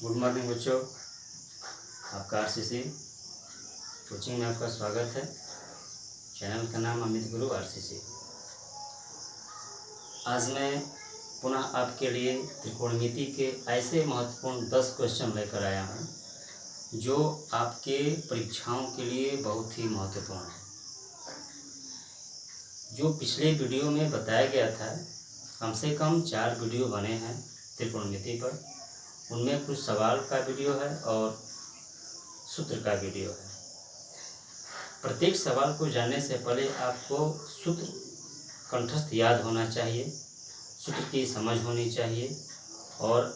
Good morning बच्चों, आपका RCC coaching में आपका स्वागत है। चैनल का नाम अमित गुरु आरसीसी। आज मैं पुनः आपके लिए त्रिकोणमिति के ऐसे महत्वपूर्ण 10 क्वेश्चन लेकर आया हूँ जो आपके परीक्षाओं के लिए बहुत ही महत्वपूर्ण है। जो पिछले वीडियो में बताया गया था, कम से कम 4 वीडियो बने हैं त्रिकोणमिति पर। उनमें कुछ सवाल का वीडियो है और सूत्र का वीडियो है। प्रत्येक सवाल को जानने से पहले आपको सूत्र कंठस्थ याद होना चाहिए, सूत्र की समझ होनी चाहिए। और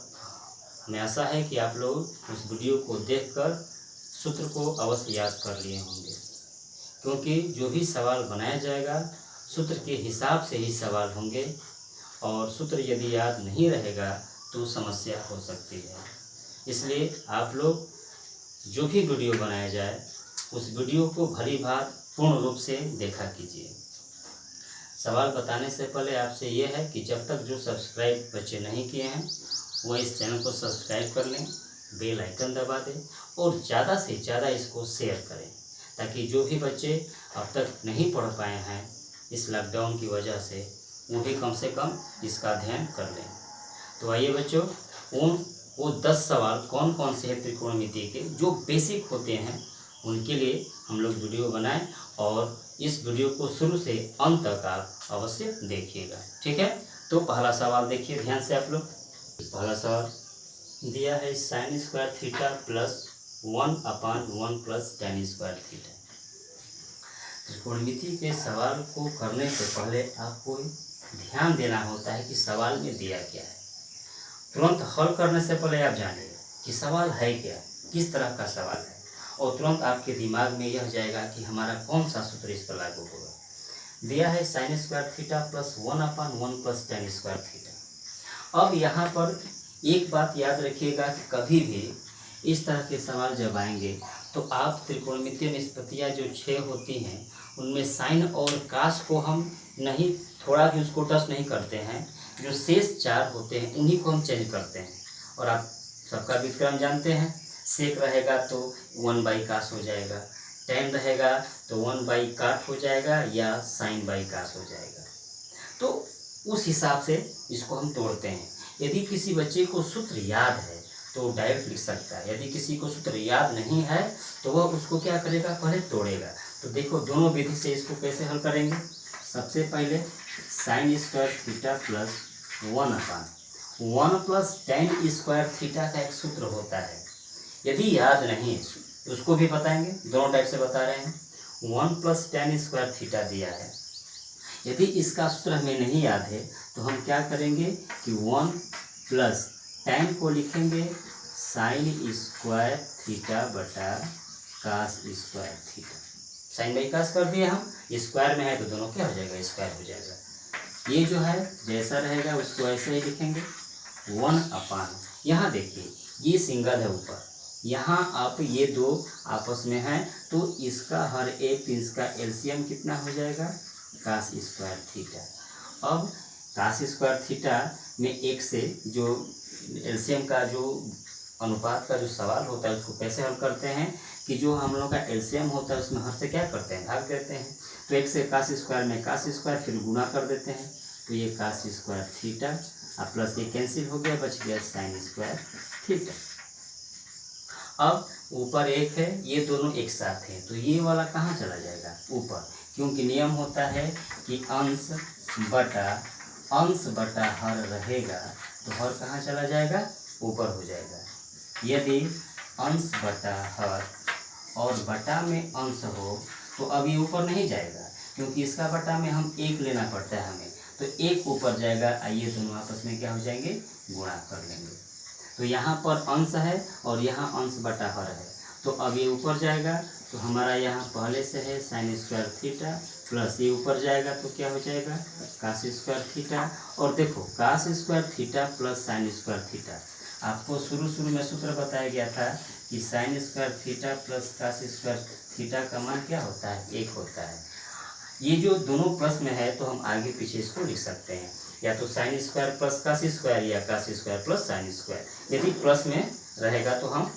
हमें आशा है कि आप लोग उस वीडियो को देखकर सूत्र को अवश्य याद कर लिए होंगे, क्योंकि जो भी सवाल बनाया जाएगा सूत्र के हिसाब से ही सवाल होंगे, और सूत्र यदि याद नहीं रहेगा तो समस्या हो सकती है। इसलिए आप लोग जो भी वीडियो बनाया जाए उस वीडियो को भली भांति पूर्ण रूप से देखा कीजिए। सवाल बताने से पहले आपसे यह है कि जब तक जो सब्सक्राइब बच्चे नहीं किए हैं वो इस चैनल को सब्सक्राइब कर लें, बेल आइकन दबा दें और ज़्यादा से ज़्यादा इसको शेयर करें, ताकि जो भी बच्चे अब तक नहीं पढ़ पाए हैं इस लॉकडाउन की वजह से, वो भी कम से कम इसका अध्ययन कर लें। तो आइए बच्चों, वो 10 सवाल कौन कौन से हैं त्रिकोणमिति के जो बेसिक होते हैं, उनके लिए हम लोग वीडियो बनाएं, और इस वीडियो को शुरू से अंत तक आप अवश्य देखिएगा, ठीक है। तो पहला सवाल देखिए ध्यान से आप लोग। पहला सवाल दिया है sin square theta plus 1/1 plus tan square theta. त्रिकोणमिति के सवाल को करने से पहले आपको ध्यान देना होता है कि सवाल में दिया क्या है। तुरंत हल करने से पहले आप जानिए कि सवाल है क्या, किस तरह का सवाल है, और तुरंत आपके दिमाग में यह जाएगा कि हमारा कौन सा सूत्र इस पर लागू होगा। दिया है sin square theta plus 1/1 plus tan square theta. अब यहाँ पर एक बात याद रखिएगा कि कभी भी इस तरह के सवाल जब आएंगे तो आप त्रिकोणमितीय निष्पत्तियाँ जो 6 होती हैं उनमें साइन और कास को हम नहीं, थोड़ा भी उसको टच नहीं करते हैं। जो शेष 4 होते हैं उन्हीं को हम चेंज करते हैं। और आप सबका व्युत्क्रम जानते हैं, सेक रहेगा तो 1/कास हो जाएगा, tan रहेगा तो 1/काट हो जाएगा, या साइन बाई कास हो जाएगा। तो उस हिसाब से इसको हम तोड़ते हैं। यदि किसी बच्चे को सूत्र याद है तो डायरेक्ट लिख सकता है, यदि किसी को सूत्र याद नहीं है तो वह उसको क्या करेगा, पहले तोड़ेगा। तो देखो दोनों विधि से इसको कैसे हल करेंगे। सबसे पहले sin square theta plus 1/1 plus tan square theta का एक सूत्र होता है। यदि याद नहीं तो उसको भी बताएंगे, दोनों टाइप से बता रहे हैं। 1 प्लस tan स्क्वायर थीटा दिया है, यदि इसका सूत्र हमें नहीं याद है तो हम क्या करेंगे कि 1 प्लस tan को लिखेंगे sin स्क्वायर थीटा बटा cos square theta. Sine by cos कर दिए हम, स्क्वायर में है तो दोनों क्या हो जाएगा, स्क्वायर हो जाएगा। ये जो है जैसा रहेगा उसको ऐसे ही लिखेंगे 1/, यहाँ देखिए ये सिंगल है ऊपर, यहाँ आप ये दो आपस में हैं तो इसका हर एक इसका एलसीएम कितना हो जाएगा, कास स्क्वायर थीटा। अब कास स्क्वायर थीटा में एक से जो एलसीएम का जो अनुपात का जो सवाल होता है उसको कैसे हल करते हैं कि जो हम लोग का एलसीएम होता है उसमें हर से क्या करते हैं, भाग देते हैं। तो एक से कास स्क्वायर में कास स्क्वायर, फिर गुणा कर देते हैं, तो ये कास स्क्वायर थीटा अब प्लस ये कैंसिल हो गया, बच गया साइन स्क्वायर थीटा। अब ऊपर एक है, ये दोनों एक साथ हैं तो ये वाला कहाँ चला जाएगा, ऊपर, क्योंकि नियम होता है कि अंश बटा हर रहेगा तो हर कहाँ चला जाएगा, ऊपर हो जाएगा। यदि अंश बटा हर और बटा में अंश हो तो अब ये ऊपर नहीं जाएगा, क्योंकि इसका बटा में हम 1 लेना पड़ता है हमें, तो 1 ऊपर जाएगा। आइए दोनों आपस में क्या हो जाएंगे, गुणा कर लेंगे। तो यहाँ पर अंश है और यहाँ अंश बटा हर है, तो अब ये ऊपर जाएगा तो हमारा यहाँ पहले से है साइन स्क्वायर थीटा प्लस ये ऊपर जाएगा तो क्या हो जाएगा, कास स्क्वायर थीटा। और देखो cos square theta plus sine square theta, आपको शुरू में सूत्र बताया गया था कि sine square theta plus cos square theta का मान क्या होता है, 1 होता है। ये जो दोनों प्लस में है तो हम आगे पीछे इसको लिख सकते हैं। या तो sine square plus cos square या cos square plus sine square. यदि प्लस में रहेगा तो हम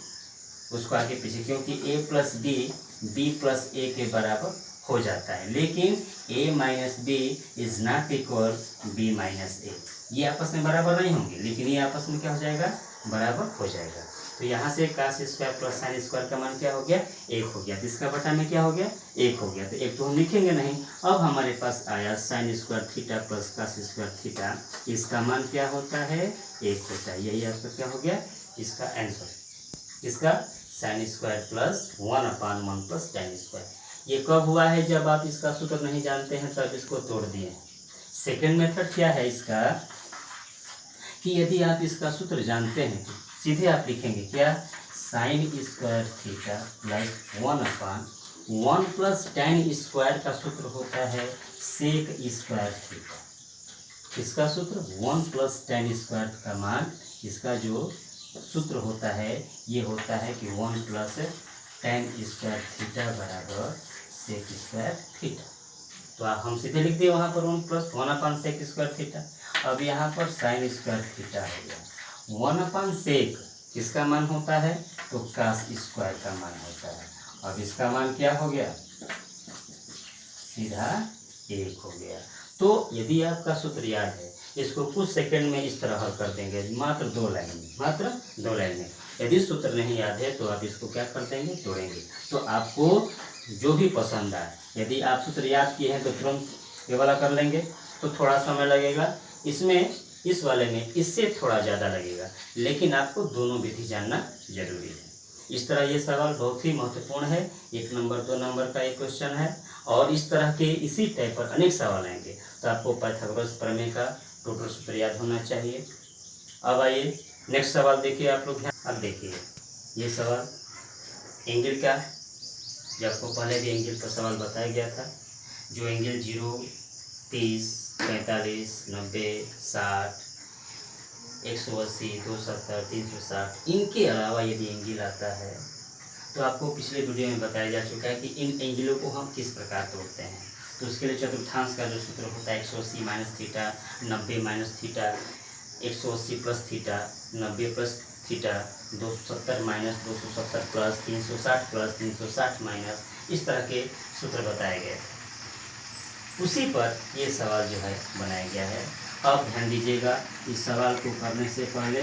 उसको आगे पीछे, क्योंकि a plus B plus A के बराबर हो जाता है, लेकिन a minus B is not equal B minus A. ये आपस में बराबर नहीं होंगे, लेकिन ये आपस में क्या हो जाएगा, बराबर हो जाएगा। तो यहाँ से cos square plus sine square का मान क्या हो गया, 1 हो गया। तो इसका बटा में क्या हो गया, 1 हो गया। तो 1 तो हम लिखेंगे नहीं। अब हमारे पास आया sine square theta plus cos square theta, इसका मान क्या होता है, 1 होता है। यही आपका क्या हो गया, इसका आंसर। इसका sign square plus 1/1 plus tan square. ये कब हुआ है, जब आप इसका सूत्र नहीं जानते हैं तब इसको तोड़ दिए। सेकेंड मेथड क्या है इसका, कि यदि आप इसका सूत्र जानते हैं तो सीधे आप लिखेंगे क्या, sign square theta plus 1/1 plus tan square का सूत्र होता है सेक स्क्वायर थीटा। इसका सूत्र 1 प्लस tan स्क्वायर का मान, इसका जो सूत्र होता है ये होता है कि 1 प्लस tan स्क्वायर थीटा बराबर सेक स्क्वायर थीटा। तो आप हम सीधे लिख दिए वहाँ पर 1 प्लस 1/, सेक स्क्वायर थीटा। अब यहाँ पर साइन स्क्वायर थीटा हो गया 1/, सेक किसका मान होता है, तो कास स्क्वायर का मान होता है। अब इसका मान क्या हो गया, सीधा 1 हो गया। तो यदि आपका सूत्र याद है, इसको कुछ सेकंड में इस तरह हल कर देंगे, मात्र 2 लाइन में, मात्र 2 लाइन में। यदि सूत्र नहीं याद है तो आप इसको क्या कर देंगे, तोड़ेंगे। तो आपको जो भी पसंद आए, यदि आप सूत्र याद किए हैं तो तुरंत ये वाला कर लेंगे, तो थोड़ा समय लगेगा। इसमें, इस वाले में इससे थोड़ा ज़्यादा लगेगा, लेकिन आपको दोनों विधि जानना जरूरी है। इस तरह ये सवाल बहुत ही महत्वपूर्ण है। 1 नंबर 2 नंबर का एक क्वेश्चन है, और इस तरह के इसी टाइप पर अनेक सवाल आएंगे। तो आपको पाइथागोरस प्रमेय का टोटल सूत्र याद होना चाहिए। अब आइए नेक्स्ट सवाल देखिए आप लोग ध्यान। अब देखिए ये सवाल एंगल का, जो आपको पहले भी एंगल पर सवाल बताया गया था, जो एंगल 0, 30, 45, 90, 60, 180, 270, 360, इनके अलावा यदि एंगल आता है तो आपको पिछले वीडियो में बताया जा चुका है कि इन एंगलों को हम किस प्रकार तोड़ते हैं। तो उसके लिए चतुर्थांश का जो सूत्र होता है 180 minus theta, 90 minus theta, 180 plus theta, 90 plus theta, 270 minus 270 plus 360 minus, इस तरह के सूत्र बताए गए थे। उसी पर ये सवाल जो है बनाया गया है। अब ध्यान दीजिएगा, इस सवाल को करने से पहले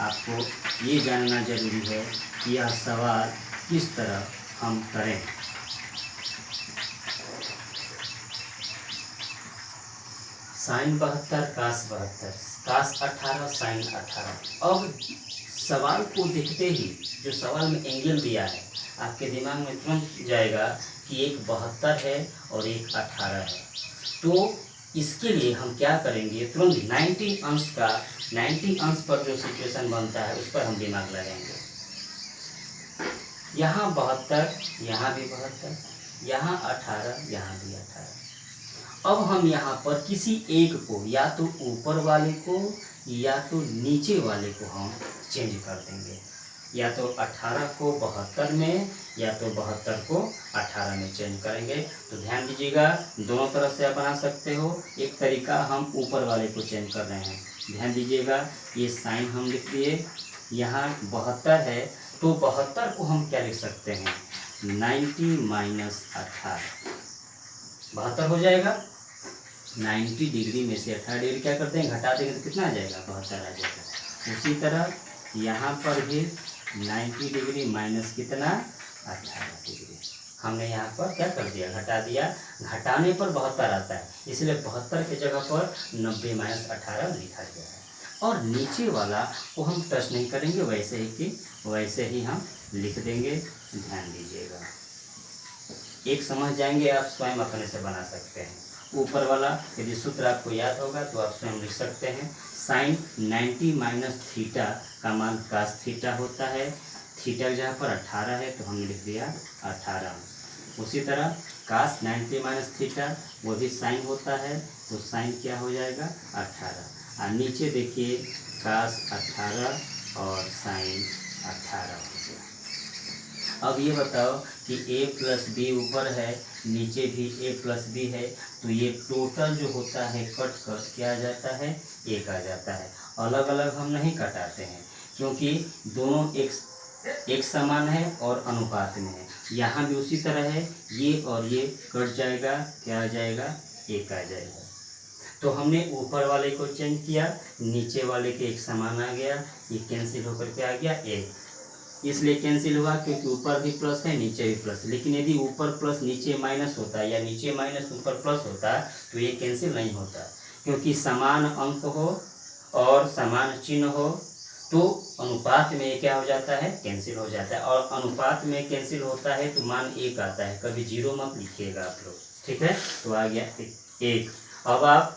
आपको ये जानना जरूरी है कि यह सवाल किस तरह हम करें। साइन 72, कास 72, कास 18, साइन 18। अब सवाल को देखते ही जो सवाल में एंगल दिया है, आपके दिमाग में तुरंत जाएगा कि एक 72 है और एक 18 है। तो इसके लिए हम क्या करेंगे, तुरंत 90 अंश का, 90 अंश पर जो सिचुएशन बनता है उस पर हम दिमाग लगाएंगे। यहाँ 72, यहाँ भी 72, यहाँ 18, यहाँ भी 18। अब हम यहाँ पर किसी एक को, या तो ऊपर वाले को या तो नीचे वाले को हम चेंज कर देंगे। या तो 18 को 72 में, या तो 72 को 18 में चेंज करेंगे। तो ध्यान दीजिएगा, दोनों तरह से आप बना सकते हो। एक तरीका हम ऊपर वाले को चेंज कर रहे हैं। ध्यान दीजिएगा, ये साइन हम लिख दिए, यहाँ 72 है तो 72 को हम क्या लिख सकते हैं, 90 माइनस 18, 72 हो जाएगा। 90 डिग्री में से 18 डिग्री क्या करते हैं, घटा देंगे तो कितना आ जाएगा, 72 आ जाएगा। उसी तरह यहाँ पर भी 90 डिग्री माइनस कितना, 18 डिग्री। हमने यहाँ पर क्या कर दिया, घटा दिया। घटाने पर 72 आता है, इसलिए 72 की जगह पर 90 माइनस 18 लिखा गया है। और नीचे वाला को हम टच नहीं करेंगे, वैसे ही कि वैसे ही हम लिख देंगे। ध्यान दीजिएगा, एक समझ जाएंगे, आप स्वयं अपने से बना सकते हैं। ऊपर वाला यदि सूत्र आपको याद होगा तो आप स्वयं लिख सकते हैं। साइन 90 माइनस थीटा का मान कास थीटा होता है। थीटा जहाँ पर 18 है तो हमने लिख दिया 18। उसी तरह कास 90 माइनस थीटा वो भी साइन होता है, तो साइन क्या हो जाएगा, 18। और नीचे देखिए कास 18 और साइन 18 हो गया। अब ये बताओ कि a प्लस बी ऊपर है, नीचे भी a प्लस बी है, तो ये टोटल जो होता है कट कर क्या आ जाता है, एक आ जाता है। अलग अलग हम नहीं कटाते हैं क्योंकि दोनों एक समान है और अनुपात में है। यहाँ भी उसी तरह है, ये और ये कट जाएगा, क्या आ जाएगा, एक आ जाएगा। तो हमने ऊपर वाले को चेंज किया, नीचे वाले के एक समान आ गया, ये कैंसिल होकर के आ गया एक, इसलिए कैंसिल हुआ क्योंकि ऊपर भी प्लस है नीचे भी प्लस। लेकिन यदि ऊपर प्लस नीचे माइनस होता है या नीचे माइनस ऊपर प्लस होता है तो ये कैंसिल नहीं होता, क्योंकि समान अंक हो और समान चिन्ह हो तो अनुपात में ये क्या हो जाता है, कैंसिल हो जाता है। और अनुपात में कैंसिल होता है तो मान एक आता है, कभी जीरो मत लिखिएगा आप लोग, ठीक है। तो आ गया एक। अब आप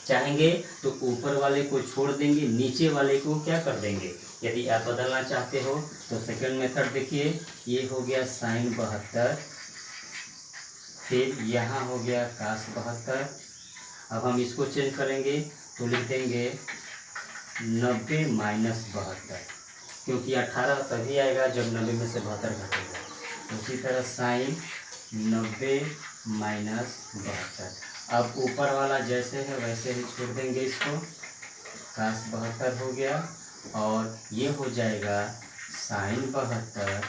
चाहेंगे तो ऊपर वाले को छोड़ देंगे, नीचे वाले को क्या कर देंगे, यदि आप बदलना चाहते हो तो सेकंड मेथड देखिए, ये हो गया साइन 72, फिर यहाँ हो गया कास 72। अब हम इसको चेंज करेंगे तो लिख देंगे 90 माइनस 72, क्योंकि 18 तभी आएगा जब 90 में से 72 घटेगा। उसी तरह साइन 90 माइनस 72। अब ऊपर वाला जैसे है वैसे ही छोड़ देंगे इसको, कास 72 हो गया और ये हो जाएगा साइन 72,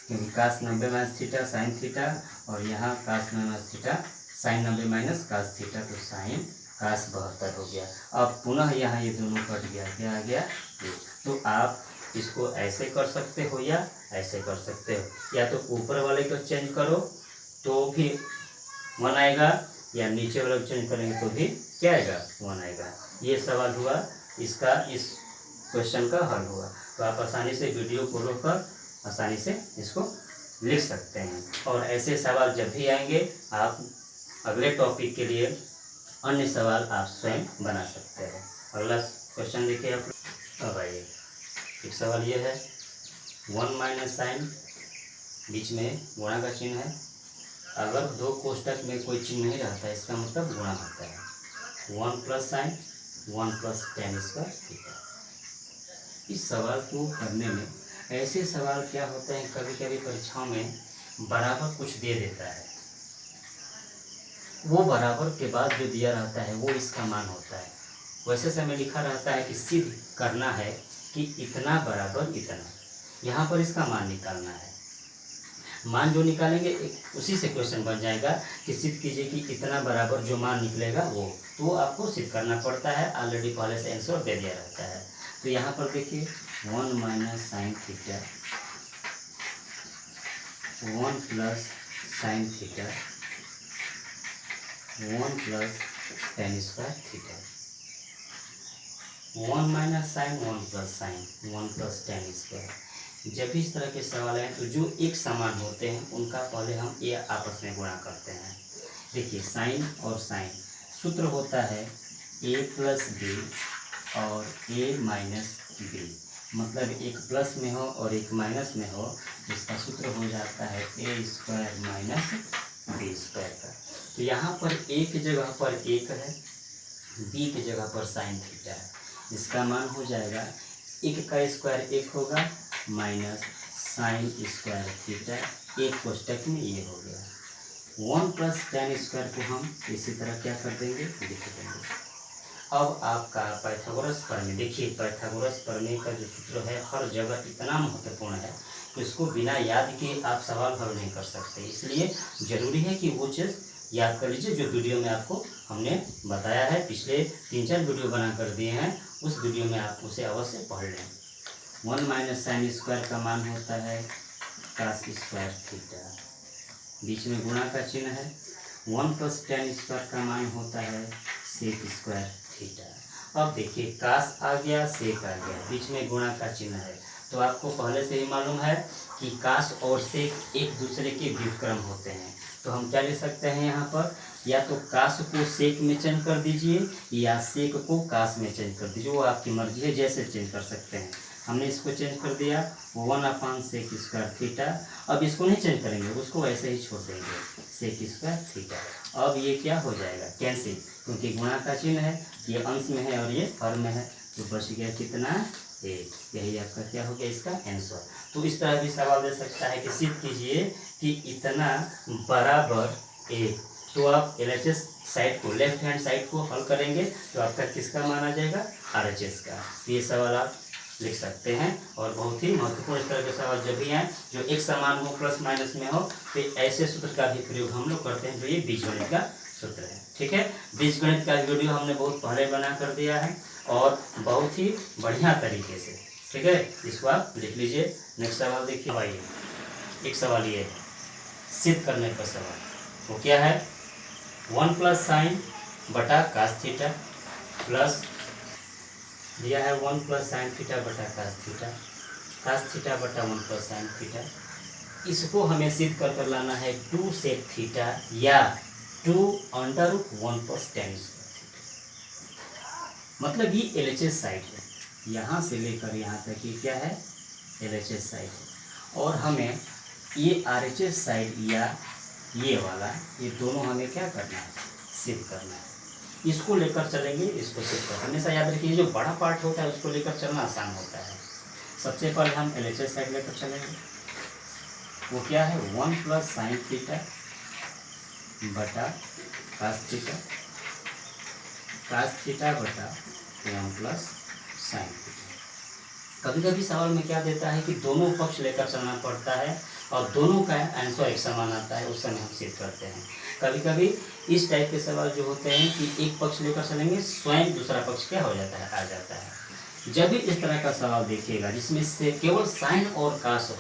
क्योंकि cos 90 minus theta sine theta और यहाँ cos 90 minus theta sine 90 minus cos theta, तो साइन कास 72 हो गया। अब पुनः यहाँ ये दोनों कट गया, क्या आ गया, तो आप इसको ऐसे कर सकते हो या ऐसे कर सकते हो, या तो ऊपर वाले को चेंज करो तो भी 1 आएगा, या नीचे वाले को चेंज करेंगे तो भी क्या आएगा, 1 आएगा। ये सवाल हुआ इसका, इस क्वेश्चन का हल हुआ। तो आप आसानी से वीडियो को रोककर आसानी से इसको लिख सकते हैं। और ऐसे सवाल जब भी आएंगे आप अगले टॉपिक के लिए अन्य सवाल आप स्वयं बना सकते हैं। अगला क्वेश्चन देखिए आप। अब आइए, एक सवाल ये है, 1 माइनस साइन, बीच में गुणा का चिन्ह है, अगर दो कोष्टक में कोई चिन्ह नहीं रहता है इसका मतलब गुणा होता है। 1 plus sine 1 plus tan square theta. इस सवाल को करने में ऐसे सवाल क्या होते हैं, कभी कभी परीक्षाओं में बराबर कुछ दे देता है, वो बराबर के बाद जो दिया रहता है वो इसका मान होता है। वैसे समय लिखा रहता है कि सिद्ध करना है कि इतना बराबर इतना, यहाँ पर इसका मान निकालना है। मान जो निकालेंगे उसी से क्वेश्चन बन जाएगा कि सिद्ध कीजिए कि इतना बराबर जो मान निकलेगा वो, तो आपको सिद्ध करना पड़ता है, ऑलरेडी पहले से आंसर दे दिया रहता है। तो यहाँ पर देखिए 1 minus sine theta 1 plus sine theta 1 plus tan square theta, 1 minus sine 1 plus sine 1 plus tan square. जब भी इस तरह के सवाल आए तो जो एक समान होते हैं उनका पहले हम ये आपस में गुणा करते हैं। देखिए साइन और साइन, सूत्र होता है a प्लस बी और a माइनस बी, मतलब एक प्लस में हो और एक माइनस में हो, इसका सूत्र हो जाता है a square minus B square का। तो यहाँ पर a की जगह पर 1 है, b की जगह पर साइन थीटा है, इसका मान हो जाएगा 1 का स्क्वायर 1 होगा माइनस साइन स्क्वायर थीटा, एक कोष्टक में ये हो गया। 1 प्लस tan स्क्वायर को हम इसी तरह क्या कर देंगे, लिख देंगे। अब आपका पाइथागोरस प्रमेय, देखिए पाइथागोरस प्रमेय का जो सूत्र है हर जगह इतना महत्वपूर्ण है कि उसको बिना याद किए आप सवाल हल नहीं कर सकते, इसलिए ज़रूरी है कि वो चीज़ याद कर लीजिए जो वीडियो में आपको हमने बताया है। पिछले 3-4 वीडियो बना कर दिए हैं, उस वीडियो में आप उसे अवश्य पढ़ लें। 1 माइनस साइन स्क्वायर का मान होता है कास स्क्वायर थीटा, बीच में गुणा का चिन्ह है। 1 प्लस tan स्क्वायर का मान होता है सेक स्क्वायर थीटा। अब देखिए कास आ गया, सेक आ गया, बीच में गुणा का चिन्ह है, तो आपको पहले से ही मालूम है कि कास और सेक एक दूसरे के व्युत्क्रम होते हैं। तो हम क्या ले सकते हैं यहाँ पर, या तो कास को सेक में चेंज कर दीजिए या सेक को कास में चेंज कर दीजिए, वो आपकी मर्जी है, जैसे चेंज कर सकते हैं। हमने इसको चेंज कर दिया 1 सेक स्क्वायर थीटा। अब इसको नहीं चेंज करेंगे, उसको ऐसे ही छोड़ देंगे सेक स्क्वायर थीटा। अब ये क्या हो जाएगा, कैंसिल, क्योंकि गुणा का चिन्ह है, ये अंश में है और ये हर में है, तो बच गया कितना 8। यही आपका क्या हो गया इसका आंसर। तो इस तरह भी सवाल दे सकता है कि सिद्ध कीजिए कि इतना बराबर 1। तो आप LHS साइड को, लेफ्ट हैंड साइड को हल करेंगे तो आपका किसका मान आ जाएगा, RHS का। तो ये सवाल आप लिख सकते हैं। और बहुत ही महत्वपूर्ण इस तरह के सवाल जब भी आए जो एक समान हो, प्लस माइनस में हो, तो ऐसे सूत्र का भी प्रयोग हम लोग करते हैं जो ये बीजगणित का सूत्र है। ठीक है, बीजगणित का वीडियो हमने बहुत पहले बना कर दिया है और बहुत ही बढ़िया तरीके से। ठीक है, इसको आप लिख लीजिए। नेक्स्ट सवाल देखिए भाई, एक सवाल ये है सिद्ध करने का सवाल, वो क्या है, 1 प्लस साइन बटा कास थीटा प्लस दिया है 1 प्लस साइन थीटा बटा कास थीटा बटा 1 प्लस साइन थीटा। इसको हमें सिद्ध कर लाना है 2 सेक थीटा या 2 अंडर 1 प्लस टेन स्क्वायर। मतलब ये LHS साइड है, यहाँ से लेकर यहाँ तक ये क्या है, LHS साइड है। और हमें ये RHS साइड या ये वाला, ये दोनों हमें क्या करना है, सिद्ध करना है। इसको लेकर चलेंगे, इसको सिद्ध कर। हमेशा याद रखिए जो बड़ा पार्ट होता है उसको लेकर चलना आसान होता है। सबसे पहले हम LHS साइड लेकर चलेंगे, वो क्या है 1 प्लस साइन थीटा बटा कास थीटा बटा 1 प्लस साइन थीटा। कभी कभी सवाल में क्या देता है कि दोनों पक्ष लेकर चलना पड़ता है और दोनों का आंसर एक समान आता है, उस समय हम सिद्ध करते हैं। कभी कभी इस टाइप के सवाल जो होते हैं कि एक पक्ष लेकर चलेंगे, स्वयं दूसरा पक्ष क्या हो जाता है, आ जाता है। जब भी इस तरह का सवाल देखिएगा जिसमें से केवल साइन और कास हो,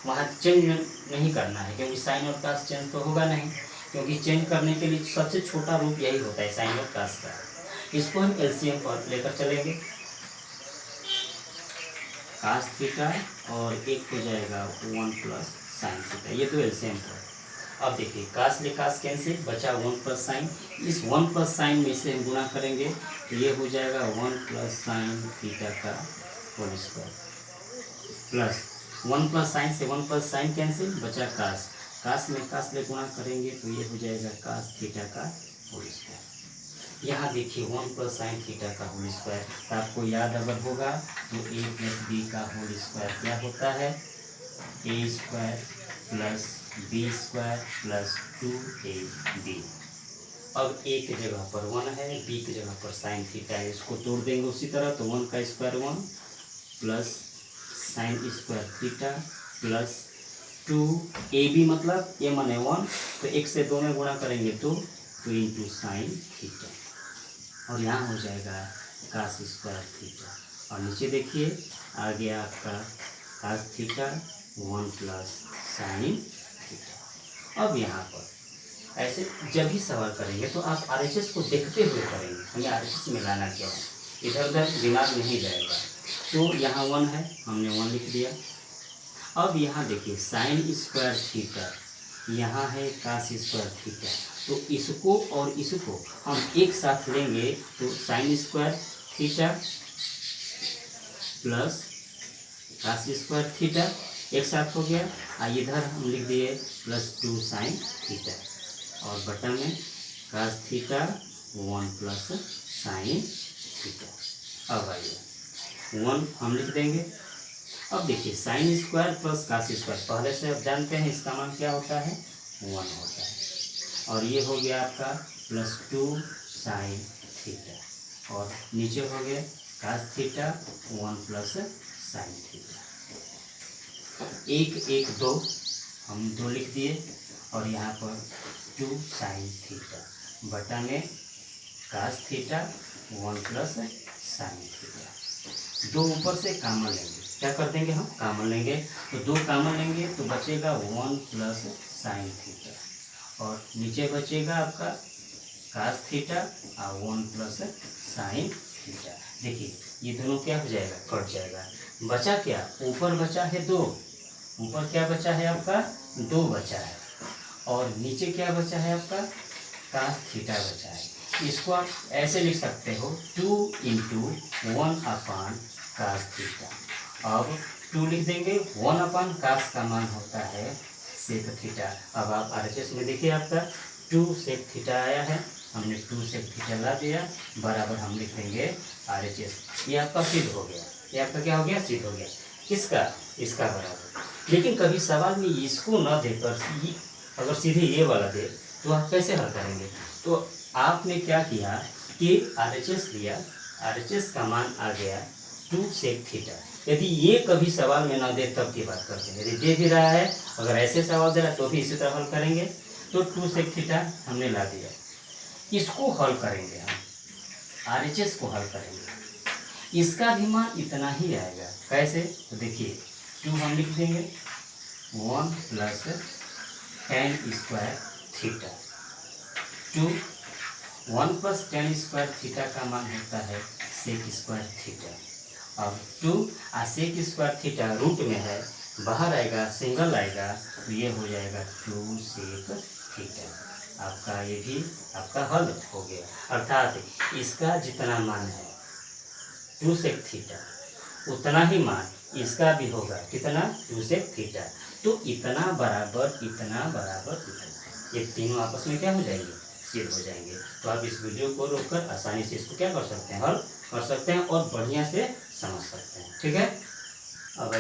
वहाँ चेंज नहीं करना है, क्योंकि साइन और कास चेंज तो होगा नहीं, क्योंकि चेंज करने के लिए सबसे छोटा रूप यही होता है साइन और कास का। इसको हम LCM पर लेकर चलेंगे, कास थीटा और एक हो जाएगा 1 प्लस साइन थीटा, ये तो LCM पर। अब देखिए कास ले कास कैंसिल, बचा 1 प्लस साइन। इस 1 प्लस साइन में से हम गुणा करेंगे तो ये हो जाएगा 1 प्लस साइन थीटा का whole square plus 1 plus sine से 1 प्लस साइन कैंसिल, बचा कास। कास में कास ले गुणा करेंगे तो ये हो जाएगा कास थीटा का होल स्क्वायर। यहाँ देखिए 1 प्लस साइन थीटा का होल स्क्वायर, तो आपको याद अगर होगा तो a प्लस बी का होल स्क्वायर क्या होता है, a square plus B square plus 2ab। अब a की जगह पर 1 है, b की जगह पर साइन थीटा है, इसको तोड़ देंगे उसी तरह, तो 1 का square 1 plus sine square theta plus 2ab, मतलब a माने 1, तो 1 से 2 में गुणा करेंगे तो 2 इंटू साइन थीटा, और यहाँ हो जाएगा कास स्क्वायर थीटा। और नीचे देखिए आ गया आपका cos theta 1 plus sine theta. अब यहाँ पर ऐसे जब भी सवाल करेंगे तो आप RHS को देखते हुए करेंगे, हमें RHS में लाना क्या है, इधर उधर दिमाग नहीं जाएगा। तो यहाँ 1 है, हमने 1 लिख दिया। अब यहाँ देखिए साइन स्क्वायर थीटा, यहाँ है कास स्क्वायर थीटा, तो इसको और इसको हम एक साथ लेंगे तो sine square theta plus cos square theta एक साथ हो गया। इधर हम लिख दिए प्लस 2 साइन थीटा और बटा में cos theta 1 plus sine theta. अब आइए 1 हम लिख देंगे। अब देखिए sine square plus cos square पहले से आप जानते हैं, इसका मान क्या होता है, 1 होता है। और ये हो गया आपका प्लस 2 साइन थीटा और नीचे हो गया cos theta 1 plus sine theta. 1 1 2 हम 2 लिख दिए और यहाँ पर 2 साइन थीटा बटा में cos theta 1 plus sine theta. 2 ऊपर से कामन लेंगे, क्या कर देंगे हम, कामन लेंगे, तो 2 कामन लेंगे तो बचेगा 1 प्लस साइन थीटा और नीचे बचेगा आपका कास थीटा और 1 प्लस साइन थीटा। देखिए ये दोनों क्या हो जाएगा, कट जाएगा। बचा क्या, ऊपर बचा है 2, ऊपर क्या बचा है आपका 2 बचा है और नीचे क्या बचा है आपका कास थीटा बचा है। इसको आप ऐसे लिख सकते हो 2 इंटू 1 अपान कास थीटा। अब 2 लिख देंगे, 1 अपान कास का मान होता है सेक थीटा। अब आप RHS में देखिए आपका 2 सेक थीटा आया है, हमने 2 सेक थीटा ला दिया, बराबर हम लिख देंगे RHS। ये आपका सिद्ध हो गया। ये आपका क्या हो गया, सिद्ध हो गया। किसका, इसका बराबर। लेकिन कभी सवाल में इसको न देकर अगर सीधे ये वाला दे तो आप कैसे हल करेंगे। तो आपने क्या किया कि RHS लिया, RHS का मान आ गया 2 sec थीटा। यदि ये कभी सवाल में ना दे तब की बात करते हैं, यदि दे भी रहा है, अगर ऐसे सवाल दे रहा है तो भी इसी तरह हल करेंगे। तो 2 sec थीटा हमने ला दिया, इसको हल करेंगे हम, RHS को हल करेंगे, इसका भी मान इतना ही आएगा। कैसे, तो देखिए 2 हम लिख देंगे 1 plus tan square theta, 2 1 plus tan square theta का मान होता है sec स्क्वायर थीटा। अब 2 sec स्क्वायर थीटा रूट में है, बाहर आएगा सिंगल आएगा तो ये हो जाएगा 2 sec थीटा। आपका ये भी आपका हल हो गया। अर्थात इसका जितना मान है 2 sec थीटा उतना ही मान इसका भी होगा, कितना, 2 sec थीटा। तो इतना बराबर इतना बराबर इतना, ये तीनों आपस में क्या हो जाएंगे, सिद्ध हो जाएंगे। तो आप इस वीडियो को रोककर आसानी से इसको क्या कर सकते हैं, हल कर सकते हैं और बढ़िया से समझ सकते हैं। ठीक है। अब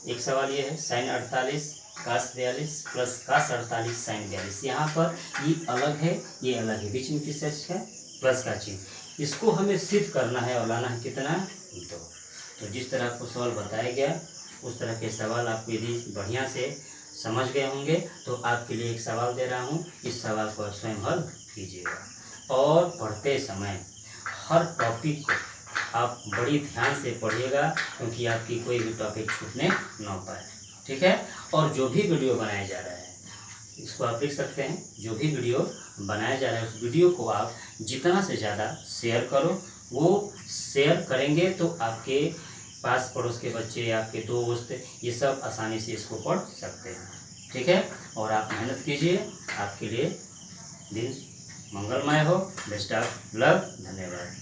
एक सवाल ये है sin 48 cos 42 plus cos 48 sin 42। यहाँ पर ये अलग है, ये अलग है, बीच में किस है, प्लस का चिन्ह। इसको हमें सिद्ध करना है और लाना है कितना, 2। तो जिस तरह आपको सवाल बताया गया उस तरह के सवाल आप यदि बढ़िया से समझ गए होंगे तो आपके लिए एक सवाल दे रहा हूँ, इस सवाल को स्वयं हल कीजिएगा। और पढ़ते समय हर टॉपिक को आप बड़ी ध्यान से पढ़िएगा, क्योंकि आपकी कोई भी टॉपिक छूटने ना पाए। ठीक है। और जो भी वीडियो बनाया जा रहा है इसको आप लिख सकते हैं, जो भी वीडियो बनाया जा रहा है उस वीडियो को आप जितना से ज़्यादा शेयर करो। वो शेयर करेंगे तो आपके पास पड़ोस के बच्चे, आपके दोस्त, ये सब आसानी से इसको पढ़ सकते हैं। ठीक है। और आप मेहनत कीजिए, आपके लिए दिन मंगलमय हो। Best of luck. धन्यवाद।